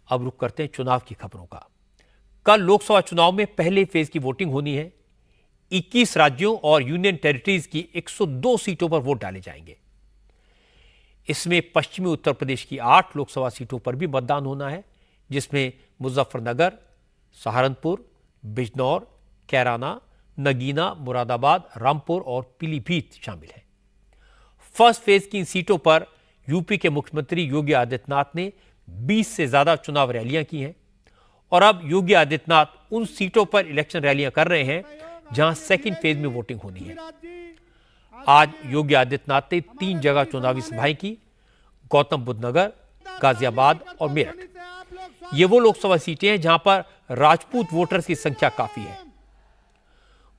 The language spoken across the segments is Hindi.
अब रुक करते हैं चुनाव की खबरों का। कल लोकसभा चुनाव में पहले फेज की वोटिंग होनी है। 21 राज्यों और यूनियन टेरिटरीज की 102 सीटों पर वोट डाले जाएंगे। इसमें पश्चिमी उत्तर प्रदेश की 8 लोकसभा सीटों पर भी मतदान होना है, जिसमें मुजफ्फरनगर, सहारनपुर, बिजनौर, कैराना, नगीना, मुरादाबाद, रामपुर और पीलीभीत शामिल है। फर्स्ट फेज की इन सीटों पर यूपी के मुख्यमंत्री योगी आदित्यनाथ ने 20 से ज्यादा चुनाव रैलियां की हैं और अब योगी आदित्यनाथ उन सीटों पर इलेक्शन रैलियां कर रहे हैं जहां सेकंड फेज में वोटिंग होनी है। आज योगी आदित्यनाथ ने 3 जगह चुनावी सभाएं की, गौतम बुद्ध नगर, गाजियाबाद और मेरठ। ये वो लोकसभा सीटें हैं जहां पर राजपूत वोटर्स की संख्या काफी है।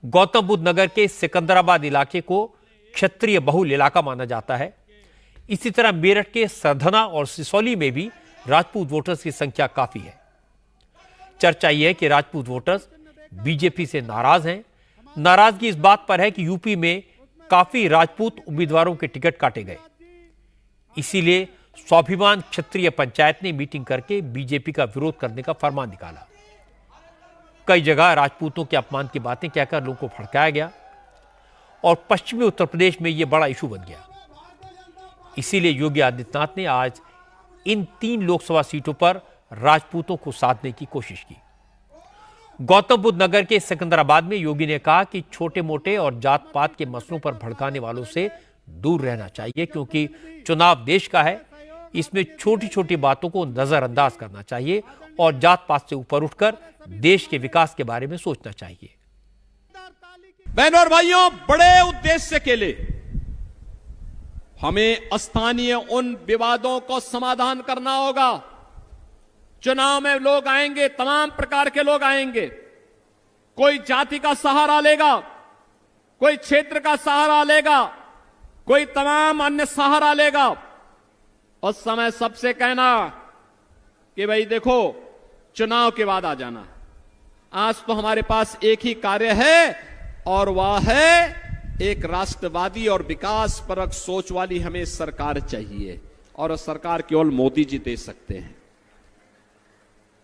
गौतम बुद्ध नगर के सिकंदराबाद इलाके को क्षत्रिय बहुल इलाका माना जाता है। इसी तरह मेरठ के सरधना और सिसौली में भी राजपूत वोटर्स की संख्या काफी है। चर्चा यह है कि राजपूत वोटर्स बीजेपी से नाराज हैं। नाराजगी इस बात पर है कि यूपी में काफी राजपूत उम्मीदवारों के टिकट काटे गए। इसीलिए स्वाभिमान क्षत्रिय पंचायत ने मीटिंग करके बीजेपी का विरोध करने का फरमान निकाला। कई जगह राजपूतों के अपमान की बातें कहकर लोगों को भड़काया गया और पश्चिमी उत्तर प्रदेश में यह बड़ा इशू बन गया। इसीलिए योगी आदित्यनाथ ने आज इन 3 लोकसभा सीटों पर राजपूतों को साधने की कोशिश की। गौतम बुद्ध नगर के सिकंदराबाद में योगी ने कहा कि छोटे मोटे और जात पात के मसलों पर भड़काने वालों से दूर रहना चाहिए, क्योंकि चुनाव देश का है। इसमें छोटी छोटी बातों को नजरअंदाज करना चाहिए और जात पात से ऊपर उठकर देश के विकास के बारे में सोचना चाहिए। बहनों और भाइयों, बड़े उद्देश्य के लिए हमें स्थानीय उन विवादों को समाधान करना होगा। चुनाव में लोग आएंगे, तमाम प्रकार के लोग आएंगे। कोई जाति का सहारा लेगा, कोई क्षेत्र का सहारा लेगा, कोई तमाम अन्य सहारा लेगा। उस समय सबसे कहना कि भाई देखो, चुनाव के बाद आ जाना। आज तो हमारे पास एक ही कार्य है और वह है एक राष्ट्रवादी और विकास परक सोच वाली हमें सरकार चाहिए, और उस सरकार केवल मोदी जी दे सकते हैं।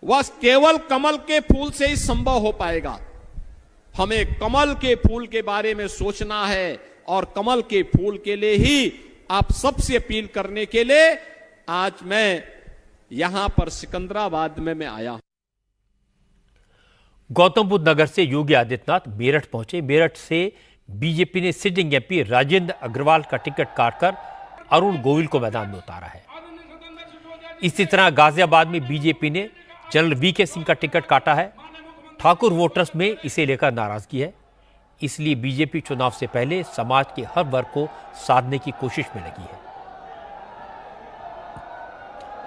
वह केवल कमल के फूल से ही संभव हो पाएगा। हमें कमल के फूल के बारे में सोचना है और कमल के फूल के लिए ही आप सबसे अपील करने के लिए आज मैं यहां पर सिकंदराबाद में मैं आया। गौतम बुद्ध नगर से योगी आदित्यनाथ मेरठ पहुंचे। मेरठ से बीजेपी ने सिटिंग एमपी राजेंद्र अग्रवाल का टिकट काटकर अरुण गोविल को मैदान में उतारा है। इसी तरह गाजियाबाद में बीजेपी ने जनरल वीके सिंह का टिकट काटा है। ठाकुर वोटर्स में इसे लेकर नाराजगी है, इसलिए बीजेपी चुनाव से पहले समाज के हर वर्ग को साधने की कोशिश में लगी है।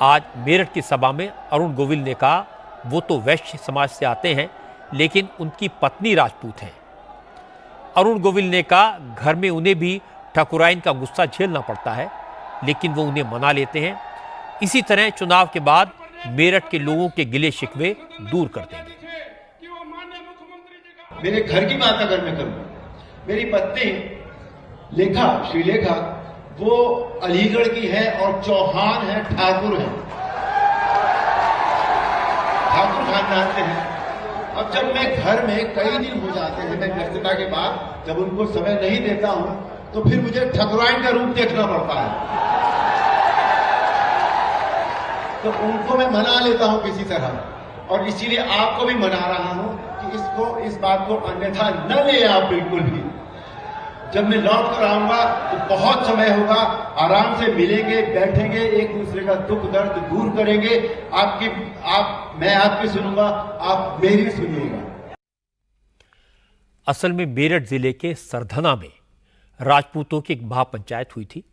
आज मेरठ की सभा में अरुण गोविल ने कहा वो तो वैश्य समाज से आते हैं, लेकिन उनकी पत्नी राजपूत हैं। अरुण गोविल ने कहा घर में उन्हें भी ठाकुराइन का गुस्सा झेलना पड़ता है, लेकिन वो उन्हें मना लेते हैं। इसी तरह चुनाव के बाद मेरठ के लोगों के गिले शिकवे दूर कर देंगे। मेरे घर की बात अगर मैं करूं, मेरी पत्नी लेखा, श्रीलेखा, वो अलीगढ़ की है और चौहान है, ठाकुर है, ठाकुर खानदान से है। अब जब मैं घर में कई दिन हो जाते हैं, मैं व्यस्तता के बाद जब उनको समय नहीं देता हूं, तो फिर मुझे ठाकुराइन का रूप देखना पड़ता है। तो उनको मैं मना लेता हूं किसी तरह, और इसीलिए आपको भी मना रहा हूं कि इस बात को अन्यथा न ले आप बिल्कुल भी। जब मैं लौट कर आऊंगा तो बहुत समय होगा, आराम से मिलेंगे, बैठेंगे, एक दूसरे का दुख दर्द दूर करेंगे। मैं आपकी सुनूंगा, आप मेरी सुनिएगा। असल में मेरठ जिले के सरधना में राजपूतों की एक महापंचायत हुई थी,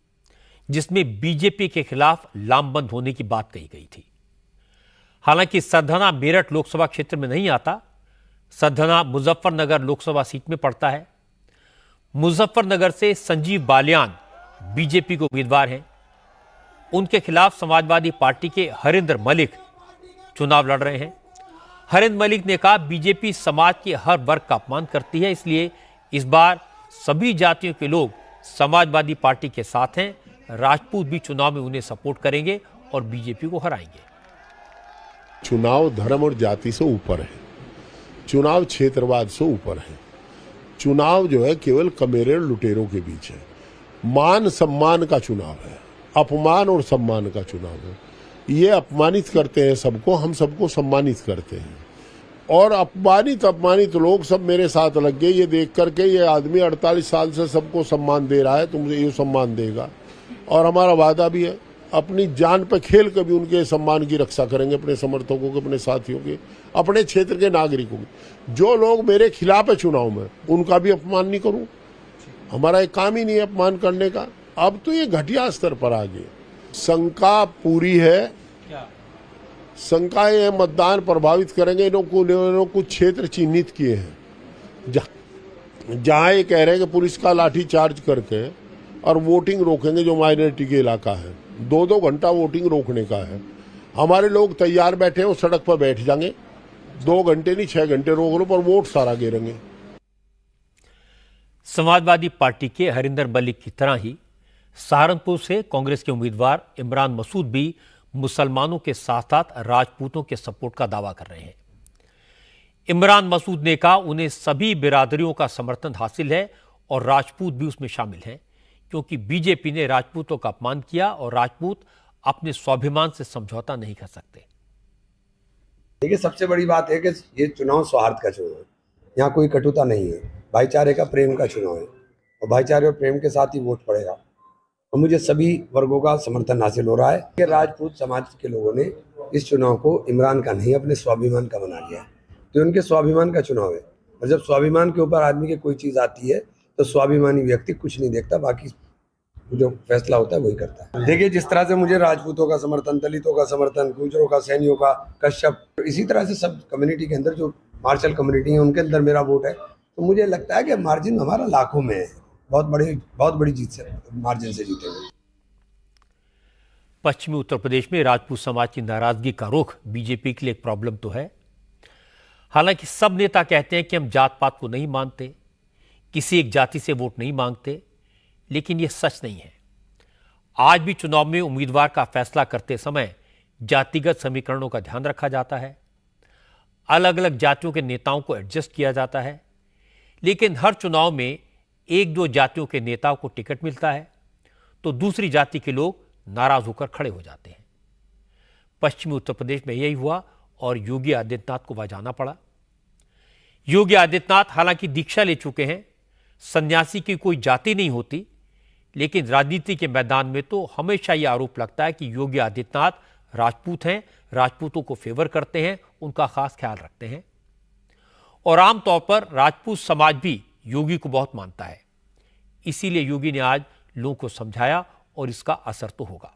जिसमें बीजेपी के खिलाफ लामबंद होने की बात कही गई थी। हालांकि सरधना मेरठ लोकसभा क्षेत्र में नहीं आता। सरधना मुजफ्फरनगर लोकसभा सीट में पड़ता है। मुजफ्फरनगर से संजीव बालियान बीजेपी के उम्मीदवार हैं। उनके खिलाफ समाजवादी पार्टी के हरिंदर मलिक चुनाव लड़ रहे हैं। हरिंदर मलिक ने कहा बीजेपी समाज के हर वर्ग का अपमान करती है, इसलिए इस बार सभी जातियों के लोग समाजवादी पार्टी के साथ हैं। राजपूत भी चुनाव में उन्हें सपोर्ट करेंगे और बीजेपी को हराएंगे। चुनाव धर्म और जाति से ऊपर है, चुनाव क्षेत्रवाद से ऊपर है, चुनाव जो है केवल कमेरे और लुटेरों के बीच है, मान सम्मान का चुनाव है, अपमान और सम्मान का चुनाव है। ये अपमानित करते हैं सबको, हम सबको सम्मानित करते हैं, और अपमानित लोग सब मेरे साथ लग गए ये देख करके ये आदमी 48 साल से सबको सम्मान दे रहा है, तुमसे ये सम्मान देगा, और हमारा वादा भी है अपनी जान पे खेल कर भी उनके सम्मान की रक्षा करेंगे, अपने समर्थकों के, अपने साथियों के, अपने क्षेत्र के नागरिकों के। जो लोग मेरे खिलाफ है चुनाव में उनका भी अपमान नहीं करूं, हमारा एक काम ही नहीं है अपमान करने का। अब तो ये घटिया स्तर पर आ गए। शंका पूरी है, शंका ये मतदान प्रभावित करेंगे। इन्होंने कुछ क्षेत्र चिन्हित किए हैं जहां ये कह रहे हैं कि पुलिस का लाठी चार्ज करके और वोटिंग रोकेंगे, जो माइनॉरिटी के इलाका है 2-2 घंटा वोटिंग रोकने का है। हमारे लोग तैयार बैठे हैं, वो सड़क पर बैठ जाएंगे, 2 घंटे नहीं 6 घंटे रोक लो, पर वोट सारा गिरेंगे। समाजवादी पार्टी के हरिंदर मलिक की तरह ही सहारनपुर से कांग्रेस के उम्मीदवार इमरान मसूद भी मुसलमानों के साथ साथ राजपूतों के सपोर्ट का दावा कर रहे हैं। इमरान मसूद ने कहा उन्हें सभी बिरादरियों का समर्थन हासिल है और राजपूत भी उसमें शामिल हैं, क्योंकि बीजेपी ने राजपूतों का अपमान किया और राजपूत अपने स्वाभिमान से समझौता नहीं कर सकते। देखिए, सबसे बड़ी बात है कि ये चुनाव सौहार्द का चुनाव है, यहाँ कोई कटुता नहीं है, भाईचारे का, प्रेम का चुनाव है, और भाईचारे और प्रेम के साथ ही वोट पड़ेगा। और मुझे सभी वर्गों का समर्थन हासिल हो रहा है कि राजपूत समाज के लोगों ने इस चुनाव को इमरान का नहीं अपने स्वाभिमान का बना लिया है। तो उनके स्वाभिमान का चुनाव है, और जब स्वाभिमान के ऊपर आदमी की कोई चीज़ आती है तो स्वाभिमानी व्यक्ति कुछ नहीं देखता, बाकी जो फैसला होता है वही करता है। देखिए, जिस तरह से मुझे राजपूतों का समर्थन, दलितों का समर्थन, गुजरों का, सैनियों का, कश्यप, इसी तरह से सब कम्युनिटी के अंदर जो मार्शल कम्युनिटी है उनके अंदर मेरा वोट है, तो मुझे लगता है कि मार्जिन हमारा लाखों में है, बहुत बड़ी जीत से, मार्जिन से जीतेंगे। पश्चिमी उत्तर प्रदेश में राजपूत समाज की नाराजगी का रुख बीजेपी के लिए एक प्रॉब्लम तो है। हालांकि सब नेता कहते हैं कि हम जात पात को नहीं मानते, किसी एक जाति से वोट नहीं मांगते, लेकिन यह सच नहीं है। आज भी चुनाव में उम्मीदवार का फैसला करते समय जातिगत समीकरणों का ध्यान रखा जाता है, अलग अलग जातियों के नेताओं को एडजस्ट किया जाता है, लेकिन हर चुनाव में 1-2 जातियों के नेताओं को टिकट मिलता है तो दूसरी जाति के लोग नाराज होकर खड़े हो जाते हैं। पश्चिमी उत्तर प्रदेश में यही हुआ और योगी आदित्यनाथ को वहां जाना पड़ा। योगी आदित्यनाथ हालांकि दीक्षा ले चुके हैं, सन्यासी की कोई जाति नहीं होती, लेकिन राजनीति के मैदान में तो हमेशा यह आरोप लगता है कि योगी आदित्यनाथ राजपूत हैं, राजपूतों को फेवर करते हैं, उनका खास ख्याल रखते हैं, और आमतौर पर राजपूत समाज भी योगी को बहुत मानता है। इसीलिए योगी ने आज लोगों को समझाया और इसका असर तो होगा।